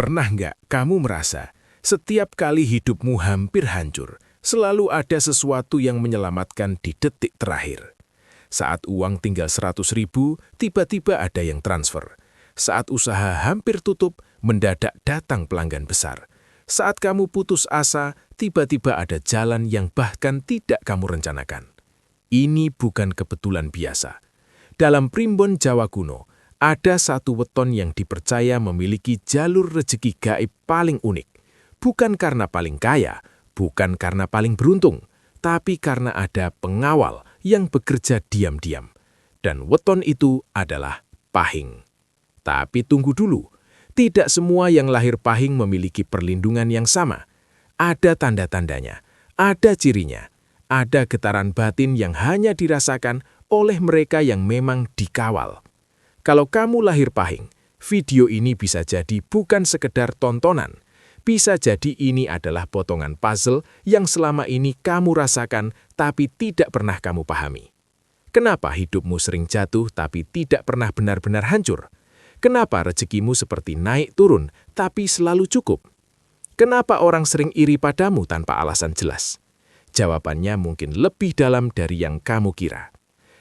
Pernah nggak kamu merasa setiap kali hidupmu hampir hancur, selalu ada sesuatu yang menyelamatkan di detik terakhir? Saat uang tinggal 100.000, tiba-tiba ada yang transfer. Saat usaha hampir tutup, mendadak datang pelanggan besar. Saat kamu putus asa, tiba-tiba ada jalan yang bahkan tidak kamu rencanakan. Ini bukan kebetulan biasa. Dalam primbon Jawa kuno, ada satu weton yang dipercaya memiliki jalur rezeki gaib paling unik. Bukan karena paling kaya, bukan karena paling beruntung, tapi karena ada pengawal yang bekerja diam-diam. Dan weton itu adalah pahing. Tapi tunggu dulu, tidak semua yang lahir pahing memiliki perlindungan yang sama. Ada tanda-tandanya, ada cirinya, ada getaran batin yang hanya dirasakan oleh mereka yang memang dikawal. Kalau kamu lahir pahing, video ini bisa jadi bukan sekedar tontonan. Bisa jadi ini adalah potongan puzzle yang selama ini kamu rasakan tapi tidak pernah kamu pahami. Kenapa hidupmu sering jatuh tapi tidak pernah benar-benar hancur? Kenapa rezekimu seperti naik turun tapi selalu cukup? Kenapa orang sering iri padamu tanpa alasan jelas? Jawabannya mungkin lebih dalam dari yang kamu kira.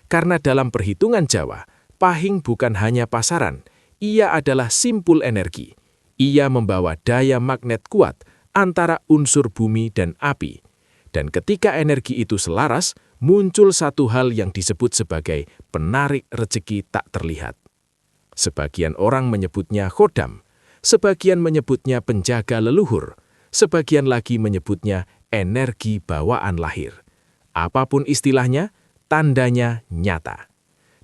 Karena dalam perhitungan Jawa, pahing bukan hanya pasaran, ia adalah simpul energi. Ia membawa daya magnet kuat antara unsur bumi dan api. Dan ketika energi itu selaras, muncul satu hal yang disebut sebagai penarik rezeki tak terlihat. Sebagian orang menyebutnya khodam, sebagian menyebutnya penjaga leluhur, sebagian lagi menyebutnya energi bawaan lahir. Apapun istilahnya, tandanya nyata.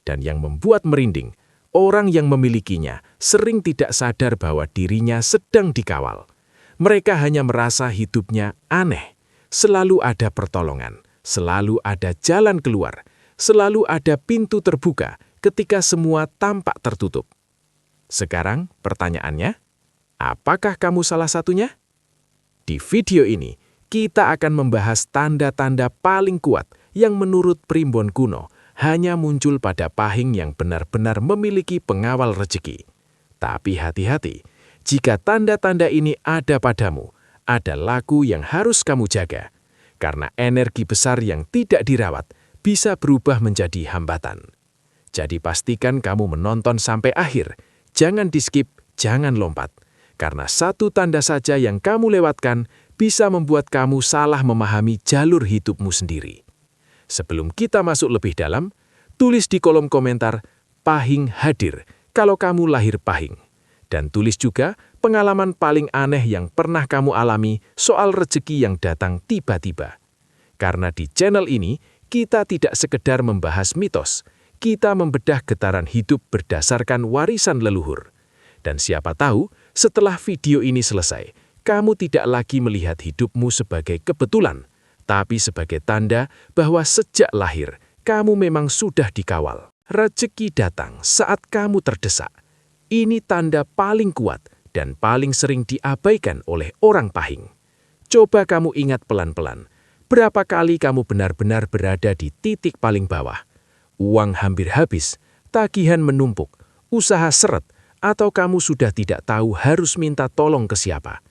Dan yang membuat merinding, orang yang memilikinya sering tidak sadar bahwa dirinya sedang dikawal. Mereka hanya merasa hidupnya aneh. Selalu ada pertolongan, selalu ada jalan keluar, selalu ada pintu terbuka ketika semua tampak tertutup. Sekarang pertanyaannya, apakah kamu salah satunya? Di video ini, kita akan membahas tanda-tanda paling kuat yang menurut primbon kuno hanya muncul pada pahing yang benar-benar memiliki pengawal rezeki. Tapi hati-hati, jika tanda-tanda ini ada padamu, ada laku yang harus kamu jaga. Karena energi besar yang tidak dirawat bisa berubah menjadi hambatan. Jadi pastikan kamu menonton sampai akhir. Jangan di-skip, jangan lompat. Karena satu tanda saja yang kamu lewatkan bisa membuat kamu salah memahami jalur hidupmu sendiri. Sebelum kita masuk lebih dalam, tulis di kolom komentar, pahing hadir kalau kamu lahir pahing. Dan tulis juga pengalaman paling aneh yang pernah kamu alami soal rezeki yang datang tiba-tiba. Karena di channel ini, kita tidak sekedar membahas mitos, kita membedah getaran hidup berdasarkan warisan leluhur. Dan siapa tahu, setelah video ini selesai, kamu tidak lagi melihat hidupmu sebagai kebetulan, tapi sebagai tanda bahwa sejak lahir, kamu memang sudah dikawal. Rezeki datang saat kamu terdesak. Ini tanda paling kuat dan paling sering diabaikan oleh orang pahing. Coba kamu ingat pelan-pelan, berapa kali kamu benar-benar berada di titik paling bawah. Uang hampir habis, tagihan menumpuk, usaha seret, atau kamu sudah tidak tahu harus minta tolong ke siapa.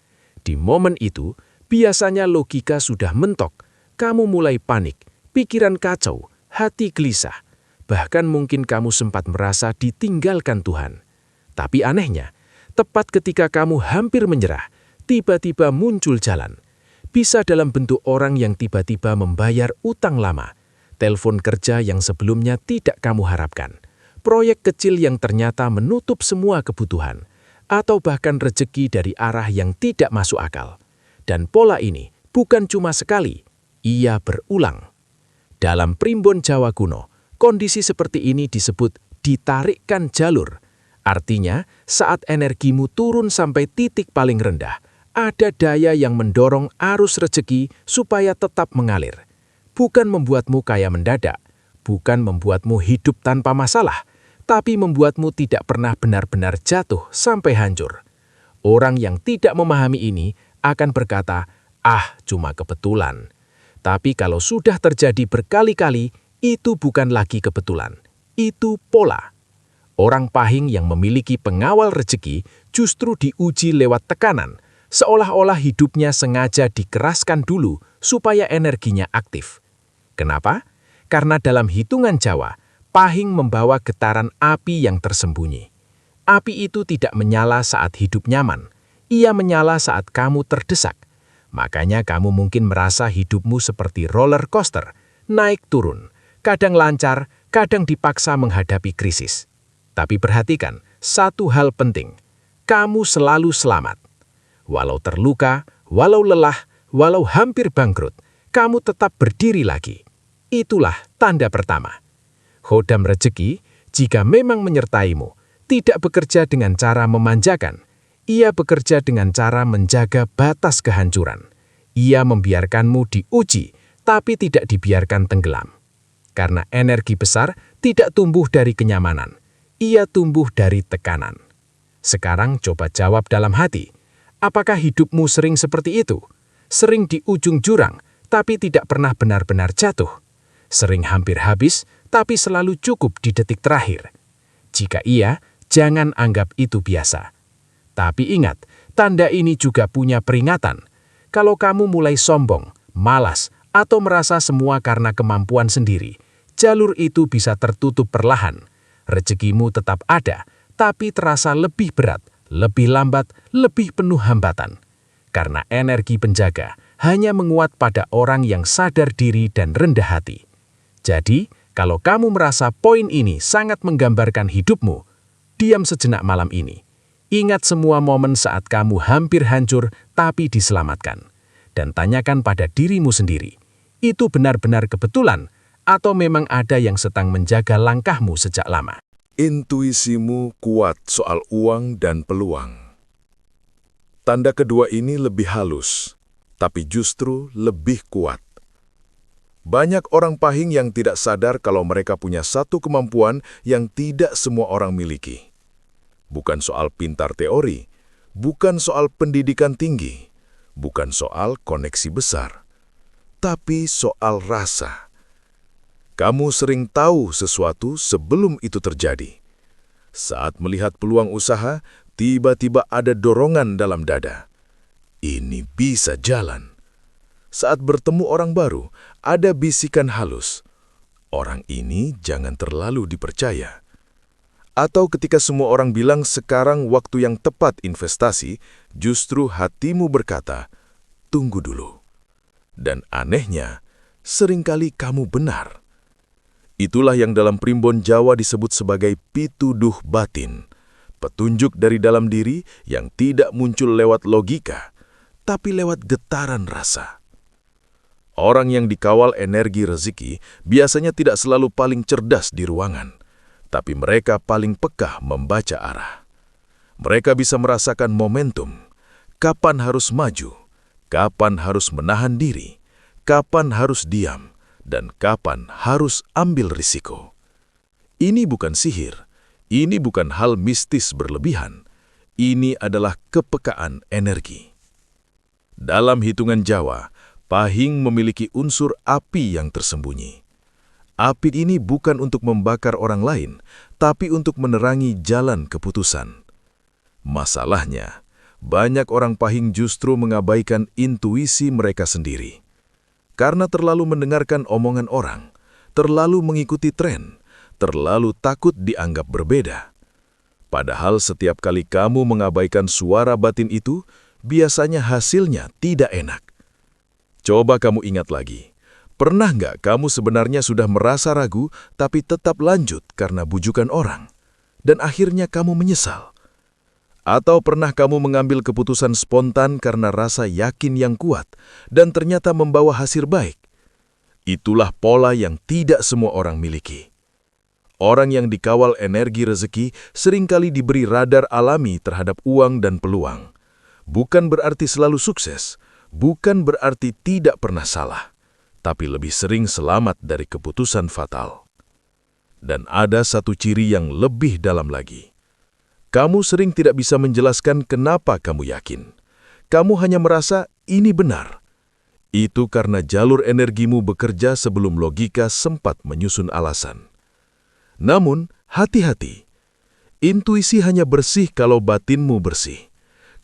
Di momen itu, biasanya logika sudah mentok, kamu mulai panik, pikiran kacau, hati gelisah, bahkan mungkin kamu sempat merasa ditinggalkan Tuhan. Tapi anehnya, tepat ketika kamu hampir menyerah, tiba-tiba muncul jalan. Bisa dalam bentuk orang yang tiba-tiba membayar utang lama, telepon kerja yang sebelumnya tidak kamu harapkan, proyek kecil yang ternyata menutup semua kebutuhan, atau bahkan rezeki dari arah yang tidak masuk akal. Dan pola ini bukan cuma sekali, ia berulang. Dalam primbon Jawa kuno, kondisi seperti ini disebut ditarikkan jalur. Artinya, saat energimu turun sampai titik paling rendah, ada daya yang mendorong arus rezeki supaya tetap mengalir. Bukan membuatmu kaya mendadak, bukan membuatmu hidup tanpa masalah, tapi membuatmu tidak pernah benar-benar jatuh sampai hancur. Orang yang tidak memahami ini akan berkata, cuma kebetulan. Tapi kalau sudah terjadi berkali-kali, itu bukan lagi kebetulan. Itu pola. Orang pahing yang memiliki pengawal rezeki justru diuji lewat tekanan, seolah-olah hidupnya sengaja dikeraskan dulu supaya energinya aktif. Kenapa? Karena dalam hitungan Jawa, pahing membawa getaran api yang tersembunyi. Api itu tidak menyala saat hidup nyaman, ia menyala saat kamu terdesak. Makanya kamu mungkin merasa hidupmu seperti roller coaster, naik turun, kadang lancar, kadang dipaksa menghadapi krisis. Tapi perhatikan, satu hal penting, kamu selalu selamat. Walau terluka, walau lelah, walau hampir bangkrut, kamu tetap berdiri lagi. Itulah tanda pertama. Khodam rezeki, jika memang menyertaimu, tidak bekerja dengan cara memanjakan. Ia bekerja dengan cara menjaga batas kehancuran. Ia membiarkanmu diuji, tapi tidak dibiarkan tenggelam. Karena energi besar tidak tumbuh dari kenyamanan. Ia tumbuh dari tekanan. Sekarang coba jawab dalam hati. Apakah hidupmu sering seperti itu? Sering di ujung jurang, tapi tidak pernah benar-benar jatuh? Sering hampir habis, tapi selalu cukup di detik terakhir? Jika iya, jangan anggap itu biasa. Tapi ingat, tanda ini juga punya peringatan. Kalau kamu mulai sombong, malas, atau merasa semua karena kemampuan sendiri, jalur itu bisa tertutup perlahan. Rezekimu tetap ada, tapi terasa lebih berat, lebih lambat, lebih penuh hambatan. Karena energi penjaga hanya menguat pada orang yang sadar diri dan rendah hati. Jadi, kalau kamu merasa poin ini sangat menggambarkan hidupmu, diam sejenak malam ini. Ingat semua momen saat kamu hampir hancur tapi diselamatkan. Dan tanyakan pada dirimu sendiri, itu benar-benar kebetulan atau memang ada yang sedang menjaga langkahmu sejak lama? Intuisimu kuat soal uang dan peluang. Tanda kedua ini lebih halus, tapi justru lebih kuat. Banyak orang pahing yang tidak sadar kalau mereka punya satu kemampuan yang tidak semua orang miliki. Bukan soal pintar teori, bukan soal pendidikan tinggi, bukan soal koneksi besar, tapi soal rasa. Kamu sering tahu sesuatu sebelum itu terjadi. Saat melihat peluang usaha, tiba-tiba ada dorongan dalam dada. Ini bisa jalan. Saat bertemu orang baru, ada bisikan halus. Orang ini jangan terlalu dipercaya. Atau ketika semua orang bilang sekarang waktu yang tepat investasi, justru hatimu berkata, tunggu dulu. Dan anehnya, seringkali kamu benar. Itulah yang dalam primbon Jawa disebut sebagai pituduh batin, petunjuk dari dalam diri yang tidak muncul lewat logika, tapi lewat getaran rasa. Orang yang dikawal energi rezeki biasanya tidak selalu paling cerdas di ruangan, tapi mereka paling peka membaca arah. Mereka bisa merasakan momentum, kapan harus maju, kapan harus menahan diri, kapan harus diam, dan kapan harus ambil risiko. Ini bukan sihir, ini bukan hal mistis berlebihan, ini adalah kepekaan energi. Dalam hitungan Jawa, pahing memiliki unsur api yang tersembunyi. Api ini bukan untuk membakar orang lain, tapi untuk menerangi jalan keputusan. Masalahnya, banyak orang pahing justru mengabaikan intuisi mereka sendiri. Karena terlalu mendengarkan omongan orang, terlalu mengikuti tren, terlalu takut dianggap berbeda. Padahal setiap kali kamu mengabaikan suara batin itu, biasanya hasilnya tidak enak. Coba kamu ingat lagi. Pernah nggak kamu sebenarnya sudah merasa ragu, tapi tetap lanjut karena bujukan orang, dan akhirnya kamu menyesal? Atau pernah kamu mengambil keputusan spontan karena rasa yakin yang kuat, dan ternyata membawa hasil baik? Itulah pola yang tidak semua orang miliki. Orang yang dikawal energi rezeki seringkali diberi radar alami terhadap uang dan peluang. Bukan berarti selalu sukses, bukan berarti tidak pernah salah, tapi lebih sering selamat dari keputusan fatal. Dan ada satu ciri yang lebih dalam lagi. Kamu sering tidak bisa menjelaskan kenapa kamu yakin. Kamu hanya merasa ini benar. Itu karena jalur energimu bekerja sebelum logika sempat menyusun alasan. Namun, hati-hati. Intuisi hanya bersih kalau batinmu bersih.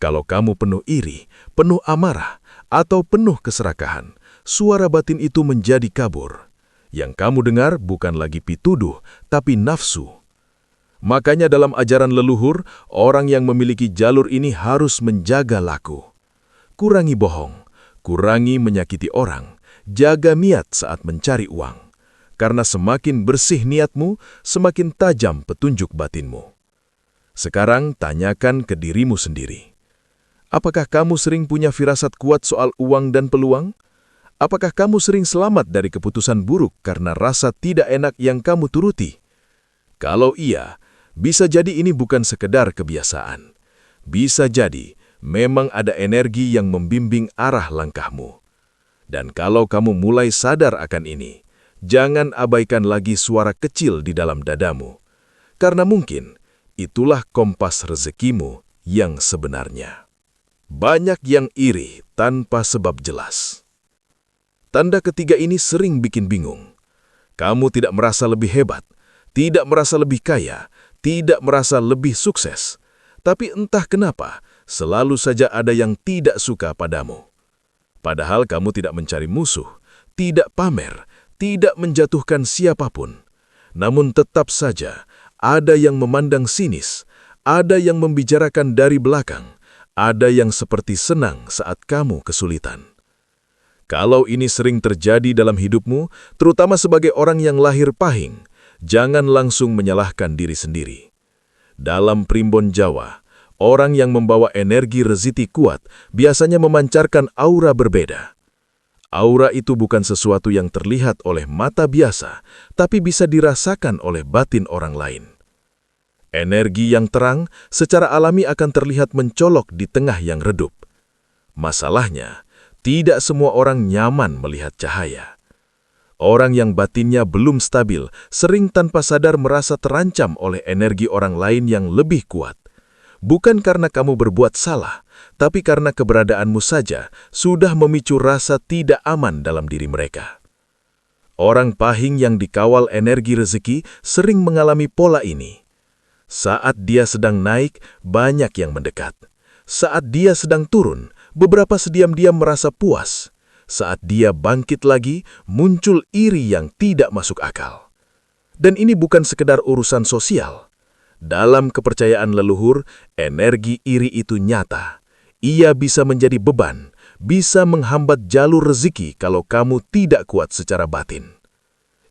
Kalau kamu penuh iri, penuh amarah, atau penuh keserakahan, suara batin itu menjadi kabur. Yang kamu dengar bukan lagi pituduh, tapi nafsu. Makanya dalam ajaran leluhur, orang yang memiliki jalur ini harus menjaga laku. Kurangi bohong, kurangi menyakiti orang, jaga niat saat mencari uang. Karena semakin bersih niatmu, semakin tajam petunjuk batinmu. Sekarang tanyakan ke dirimu sendiri. Apakah kamu sering punya firasat kuat soal uang dan peluang? Apakah kamu sering selamat dari keputusan buruk karena rasa tidak enak yang kamu turuti? Kalau iya, bisa jadi ini bukan sekedar kebiasaan. Bisa jadi memang ada energi yang membimbing arah langkahmu. Dan kalau kamu mulai sadar akan ini, jangan abaikan lagi suara kecil di dalam dadamu. Karena mungkin itulah kompas rezekimu yang sebenarnya. Banyak yang iri tanpa sebab jelas. Tanda ketiga ini sering bikin bingung. Kamu tidak merasa lebih hebat, tidak merasa lebih kaya, tidak merasa lebih sukses. Tapi entah kenapa, selalu saja ada yang tidak suka padamu. Padahal kamu tidak mencari musuh, tidak pamer, tidak menjatuhkan siapapun. Namun tetap saja, ada yang memandang sinis, ada yang membicarakan dari belakang, ada yang seperti senang saat kamu kesulitan. Kalau ini sering terjadi dalam hidupmu, terutama sebagai orang yang lahir pahing, jangan langsung menyalahkan diri sendiri. Dalam primbon Jawa, orang yang membawa energi rezeki kuat biasanya memancarkan aura berbeda. Aura itu bukan sesuatu yang terlihat oleh mata biasa, tapi bisa dirasakan oleh batin orang lain. Energi yang terang secara alami akan terlihat mencolok di tengah yang redup. Masalahnya, tidak semua orang nyaman melihat cahaya. Orang yang batinnya belum stabil sering tanpa sadar merasa terancam oleh energi orang lain yang lebih kuat. Bukan karena kamu berbuat salah, tapi karena keberadaanmu saja sudah memicu rasa tidak aman dalam diri mereka. Orang pahing yang dikawal energi rezeki sering mengalami pola ini. Saat dia sedang naik, banyak yang mendekat. Saat dia sedang turun, beberapa sediam-diam merasa puas. Saat dia bangkit lagi, muncul iri yang tidak masuk akal. Dan ini bukan sekedar urusan sosial. Dalam kepercayaan leluhur, energi iri itu nyata. Ia bisa menjadi beban, bisa menghambat jalur rezeki kalau kamu tidak kuat secara batin.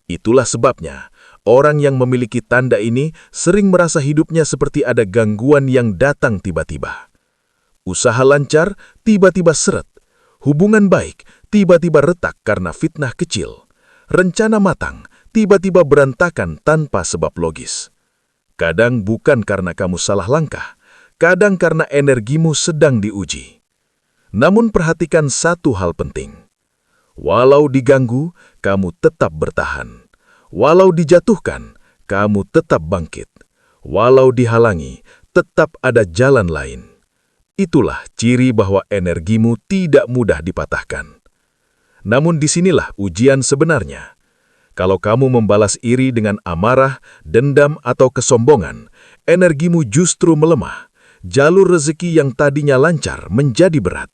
Itulah sebabnya, orang yang memiliki tanda ini sering merasa hidupnya seperti ada gangguan yang datang tiba-tiba. Usaha lancar, tiba-tiba seret. Hubungan baik, tiba-tiba retak karena fitnah kecil. Rencana matang, tiba-tiba berantakan tanpa sebab logis. Kadang bukan karena kamu salah langkah, kadang karena energimu sedang diuji. Namun perhatikan satu hal penting. Walau diganggu, kamu tetap bertahan. Walau dijatuhkan, kamu tetap bangkit. Walau dihalangi, tetap ada jalan lain. Itulah ciri bahwa energimu tidak mudah dipatahkan. Namun disinilah ujian sebenarnya. Kalau kamu membalas iri dengan amarah, dendam, atau kesombongan, energimu justru melemah. Jalur rezeki yang tadinya lancar menjadi berat.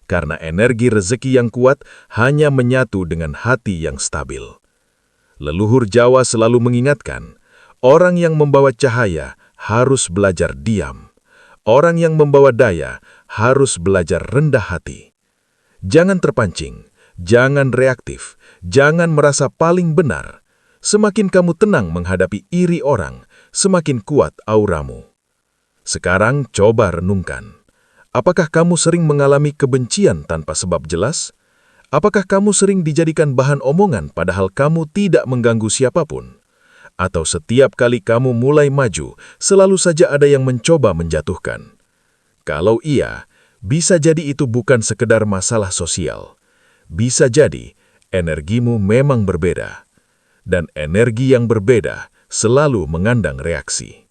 Karena energi rezeki yang kuat hanya menyatu dengan hati yang stabil. Leluhur Jawa selalu mengingatkan, orang yang membawa cahaya harus belajar diam. Orang yang membawa daya harus belajar rendah hati. Jangan terpancing, jangan reaktif, jangan merasa paling benar. Semakin kamu tenang menghadapi iri orang, semakin kuat auramu. Sekarang coba renungkan. Apakah kamu sering mengalami kebencian tanpa sebab jelas? Apakah kamu sering dijadikan bahan omongan padahal kamu tidak mengganggu siapapun? Atau setiap kali kamu mulai maju, selalu saja ada yang mencoba menjatuhkan? Kalau iya, bisa jadi itu bukan sekedar masalah sosial. Bisa jadi energimu memang berbeda. Dan energi yang berbeda selalu mengandang reaksi.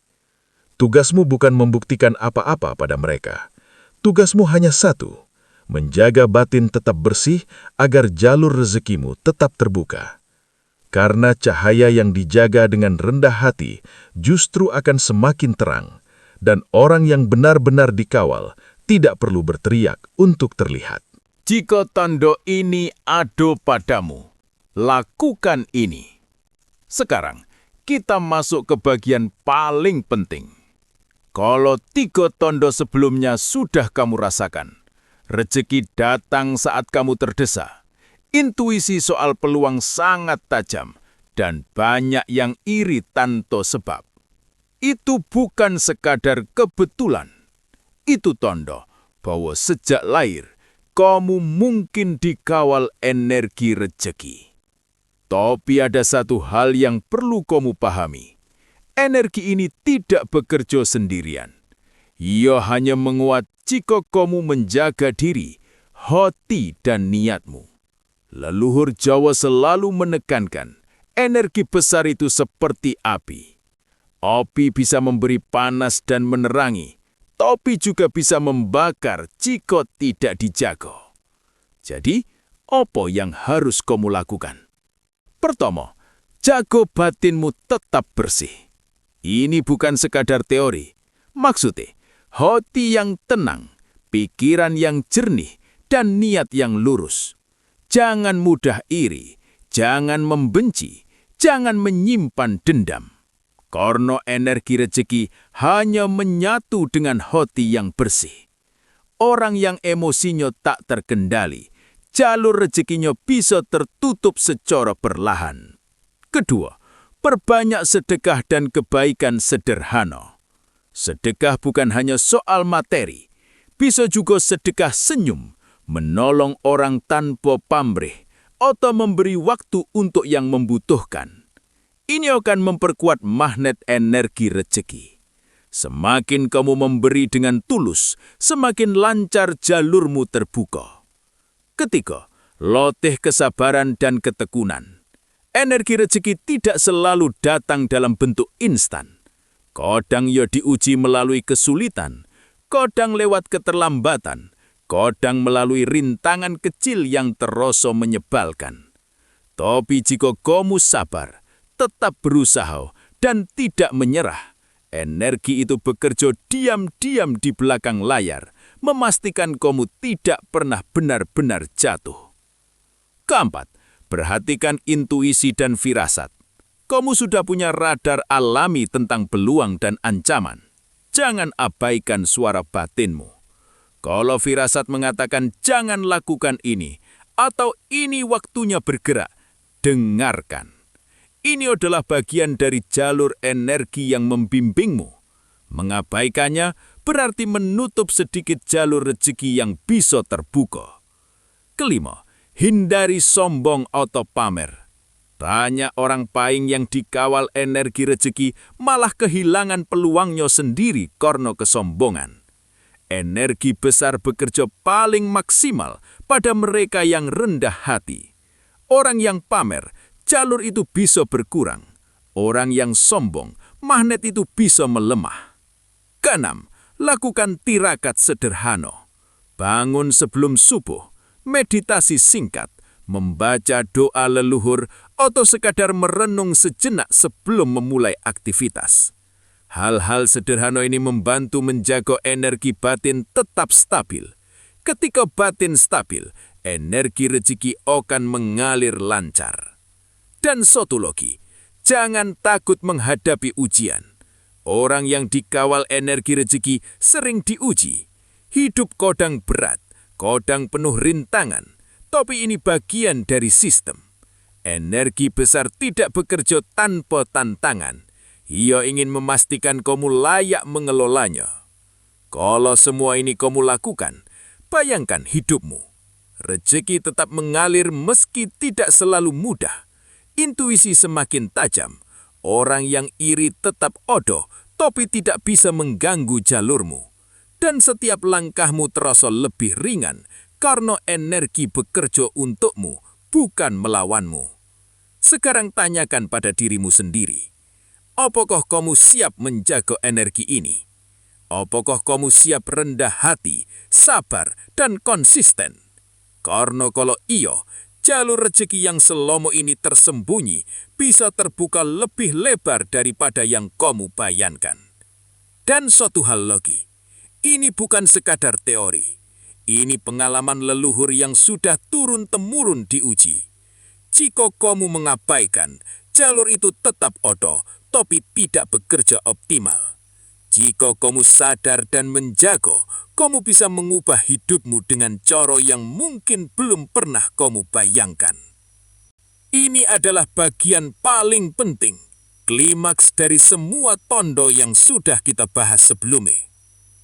Tugasmu bukan membuktikan apa-apa pada mereka. Tugasmu hanya satu, menjaga batin tetap bersih agar jalur rezekimu tetap terbuka. Karena cahaya yang dijaga dengan rendah hati justru akan semakin terang, dan orang yang benar-benar dikawal tidak perlu berteriak untuk terlihat. Jika tanda ini ada padamu, lakukan ini. Sekarang, kita masuk ke bagian paling penting. Kalau 3 tanda sebelumnya sudah kamu rasakan, rezeki datang saat kamu terdesak. Intuisi soal peluang sangat tajam dan banyak yang iri tanpa sebab. Itu bukan sekadar kebetulan. Itu tanda bahwa sejak lahir kamu mungkin dikawal energi rezeki. Tapi ada satu hal yang perlu kamu pahami. Energi ini tidak bekerja sendirian. Ia hanya menguat jika kamu menjaga diri, hati, dan niatmu. Leluhur Jawa selalu menekankan, energi besar itu seperti api. Api bisa memberi panas dan menerangi, tapi juga bisa membakar jika tidak dijaga. Jadi, apa yang harus kamu lakukan? Pertama, jaga batinmu tetap bersih. Ini bukan sekadar teori. Maksudnya, hati yang tenang, pikiran yang jernih, dan niat yang lurus. Jangan mudah iri, jangan membenci, jangan menyimpan dendam. Karena energi rezeki hanya menyatu dengan hati yang bersih. Orang yang emosinya tak terkendali, jalur rezekinya bisa tertutup secara perlahan. Kedua, perbanyak sedekah dan kebaikan sederhana. Sedekah bukan hanya soal materi, bisa juga sedekah senyum, menolong orang tanpa pamrih, atau memberi waktu untuk yang membutuhkan. Ini akan memperkuat magnet energi rezeki. Semakin kamu memberi dengan tulus, semakin lancar jalurmu terbuka. Ketiga, latih kesabaran dan ketekunan. Energi rezeki tidak selalu datang dalam bentuk instan. Kadang ia diuji melalui kesulitan, kadang lewat keterlambatan, kadang melalui rintangan kecil yang terasa menyebalkan. Tapi jika kamu sabar, tetap berusaha, dan tidak menyerah, energi itu bekerja diam-diam di belakang layar, memastikan kamu tidak pernah benar-benar jatuh. Keempat, perhatikan intuisi dan firasat. Kamu sudah punya radar alami tentang peluang dan ancaman. Jangan abaikan suara batinmu. Kalau firasat mengatakan jangan lakukan ini, atau ini waktunya bergerak, dengarkan. Ini adalah bagian dari jalur energi yang membimbingmu. Mengabaikannya berarti menutup sedikit jalur rezeki yang bisa terbuka. Kelima, hindari sombong atau pamer. Banyak orang paing yang dikawal energi rezeki malah kehilangan peluangnya sendiri karena kesombongan. Energi besar bekerja paling maksimal pada mereka yang rendah hati. Orang yang pamer, jalur itu bisa berkurang. Orang yang sombong, magnet itu bisa melemah. Keenam, lakukan tirakat sederhana. Bangun sebelum subuh, meditasi singkat, membaca doa leluhur, atau sekadar merenung sejenak sebelum memulai aktivitas. Hal-hal sederhana ini membantu menjaga energi batin tetap stabil. Ketika batin stabil, energi rezeki akan mengalir lancar. Dan satu lagi, jangan takut menghadapi ujian. Orang yang dikawal energi rezeki sering diuji. Hidup kadang berat, kadang penuh rintangan, tapi ini bagian dari sistem. Energi besar tidak bekerja tanpa tantangan. Ia ingin memastikan kamu layak mengelolanya. Kalau semua ini kamu lakukan, bayangkan hidupmu. Rezeki tetap mengalir meski tidak selalu mudah. Intuisi semakin tajam. Orang yang iri tetap ada, tapi tidak bisa mengganggu jalurmu. Dan setiap langkahmu terasa lebih ringan karena energi bekerja untukmu, bukan melawanmu. Sekarang tanyakan pada dirimu sendiri. Apakah kamu siap menjaga energi ini? Apakah kamu siap rendah hati, sabar, dan konsisten? Karena kalau iya, jalur rezeki yang selomo ini tersembunyi bisa terbuka lebih lebar daripada yang kamu bayangkan. Dan suatu hal lagi, ini bukan sekadar teori. Ini pengalaman leluhur yang sudah turun-temurun diuji. Jika kamu mengabaikan, jalur itu tetap odo, tapi tidak bekerja optimal. Jika kamu sadar dan menjaga, kamu bisa mengubah hidupmu dengan cara yang mungkin belum pernah kamu bayangkan. Ini adalah bagian paling penting, klimaks dari semua tondo yang sudah kita bahas sebelumnya.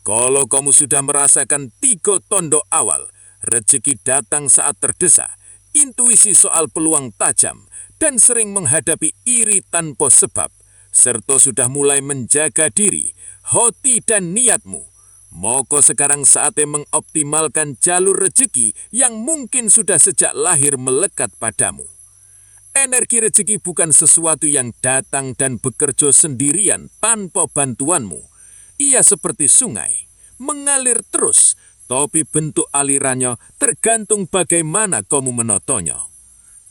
Kalau kamu sudah merasakan 3 tondo awal, rezeki datang saat terdesak, intuisi soal peluang tajam, dan sering menghadapi iri tanpa sebab, serta sudah mulai menjaga diri, hati dan niatmu, maka sekarang saatnya mengoptimalkan jalur rezeki yang mungkin sudah sejak lahir melekat padamu. Energi rezeki bukan sesuatu yang datang dan bekerja sendirian tanpa bantuanmu. Ia seperti sungai, mengalir terus, tapi bentuk alirannya tergantung bagaimana kamu menatanya.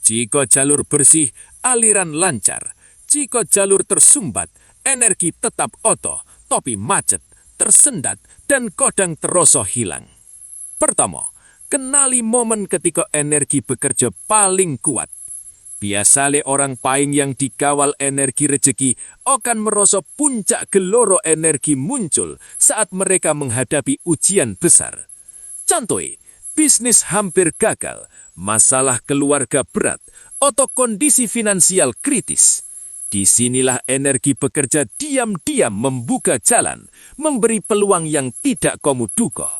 Jika jalur bersih, aliran lancar. Jika jalur tersumbat, energi tetap oto, tapi macet, tersendat, dan kadang terasa hilang. Pertama, kenali momen ketika energi bekerja paling kuat. Biasanya orang paing yang dikawal energi rezeki akan merasa puncak geloro energi muncul saat mereka menghadapi ujian besar. Contohnya, bisnis hampir gagal, masalah keluarga berat, atau kondisi finansial kritis. Disinilah energi bekerja diam-diam membuka jalan, memberi peluang yang tidak kamu duga.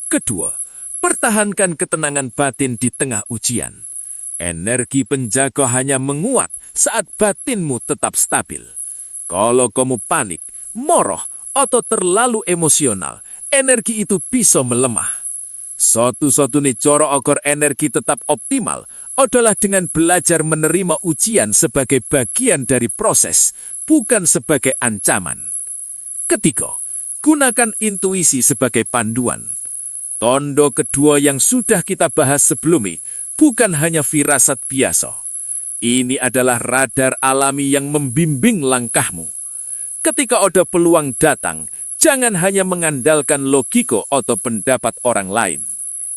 Kedua, pertahankan ketenangan batin di tengah ujian. Energi penjaga hanya menguat saat batinmu tetap stabil. Kalau kamu panik, moroh, atau terlalu emosional, energi itu bisa melemah. Satu-satunya cara agar energi tetap optimal adalah dengan belajar menerima ujian sebagai bagian dari proses, bukan sebagai ancaman. Ketiga, gunakan intuisi sebagai panduan. Tondo kedua yang sudah kita bahas sebelumnya, bukan hanya firasat biasa. Ini adalah radar alami yang membimbing langkahmu. Ketika ada peluang datang, jangan hanya mengandalkan logika atau pendapat orang lain.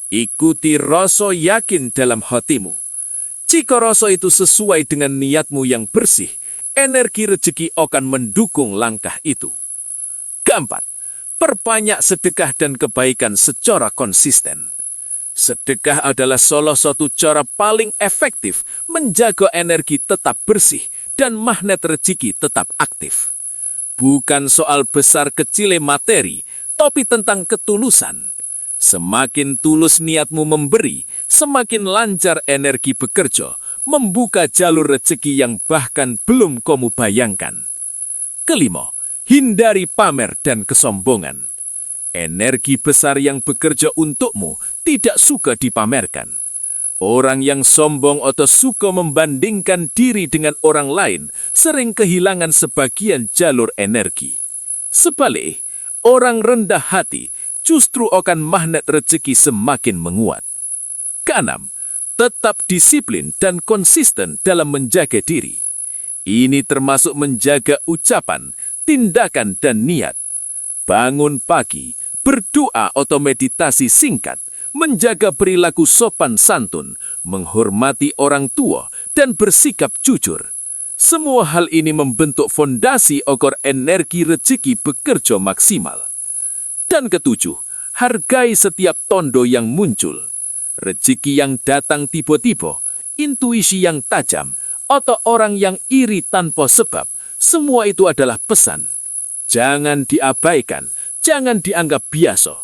Ikuti rasa yakin dalam hatimu. Jika rasa itu sesuai dengan niatmu yang bersih, energi rezeki akan mendukung langkah itu. Keempat, perbanyak sedekah dan kebaikan secara konsisten. Sedekah adalah salah satu cara paling efektif menjaga energi tetap bersih dan magnet rezeki tetap aktif. Bukan soal besar kecilnya materi, tapi tentang ketulusan. Semakin tulus niatmu memberi, semakin lancar energi bekerja, membuka jalur rezeki yang bahkan belum kamu bayangkan. Kelima, hindari pamer dan kesombongan. Energi besar yang bekerja untukmu tidak suka dipamerkan. Orang yang sombong atau suka membandingkan diri dengan orang lain sering kehilangan sebagian jalur energi. Sebaliknya, orang rendah hati justru akan magnet rezeki semakin menguat. Keenam, tetap disiplin dan konsisten dalam menjaga diri. Ini termasuk menjaga ucapan, tindakan, dan niat. Bangun pagi, berdoa atau meditasi singkat, menjaga perilaku sopan santun, menghormati orang tua, dan bersikap jujur. Semua hal ini membentuk fondasi agar energi rezeki bekerja maksimal. Dan ketujuh, hargai setiap tondo yang muncul. Rezeki yang datang tiba-tiba, intuisi yang tajam, atau orang yang iri tanpa sebab, semua itu adalah pesan. Jangan diabaikan. Jangan dianggap biasa.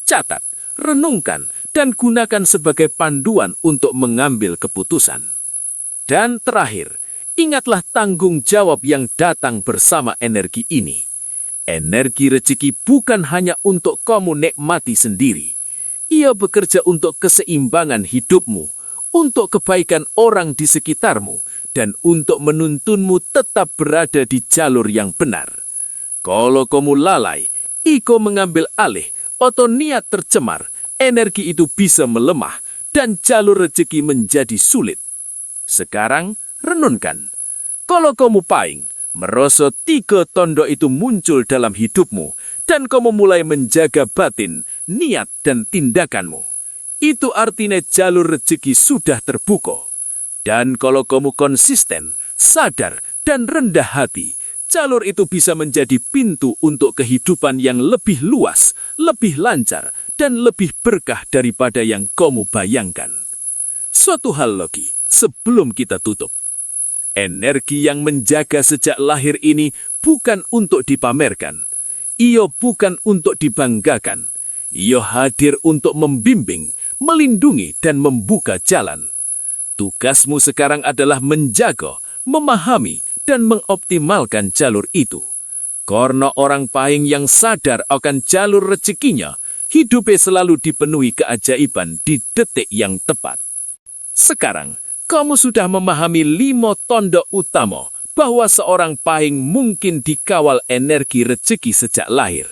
Catat, renungkan, dan gunakan sebagai panduan untuk mengambil keputusan. Dan terakhir, ingatlah tanggung jawab yang datang bersama energi ini. Energi rezeki bukan hanya untuk kamu nikmati sendiri. Ia bekerja untuk keseimbangan hidupmu, untuk kebaikan orang di sekitarmu, dan untuk menuntunmu tetap berada di jalur yang benar. Kalau kamu lalai, ego mengambil alih, atau niat tercemar, energi itu bisa melemah dan jalur rezeki menjadi sulit. Sekarang, renunkan. Kalau kamu paing, merasa 3 tondo itu muncul dalam hidupmu, dan kamu mulai menjaga batin, niat, dan tindakanmu. Itu artinya jalur rezeki sudah terbuka. Dan kalau kamu konsisten, sadar, dan rendah hati, jalur itu bisa menjadi pintu untuk kehidupan yang lebih luas, lebih lancar, dan lebih berkah daripada yang kamu bayangkan. Suatu hal lagi, sebelum kita tutup. Energi yang menjaga sejak lahir ini bukan untuk dipamerkan. Ia bukan untuk dibanggakan. Ia hadir untuk membimbing, melindungi, dan membuka jalan. Tugasmu sekarang adalah menjaga, memahami, dan mengoptimalkan jalur itu. Karena orang paing yang sadar akan jalur rezekinya, hidupnya selalu dipenuhi keajaiban di detik yang tepat. Sekarang, kamu sudah memahami 5 tondo utama bahwa seorang paing mungkin dikawal energi rezeki sejak lahir.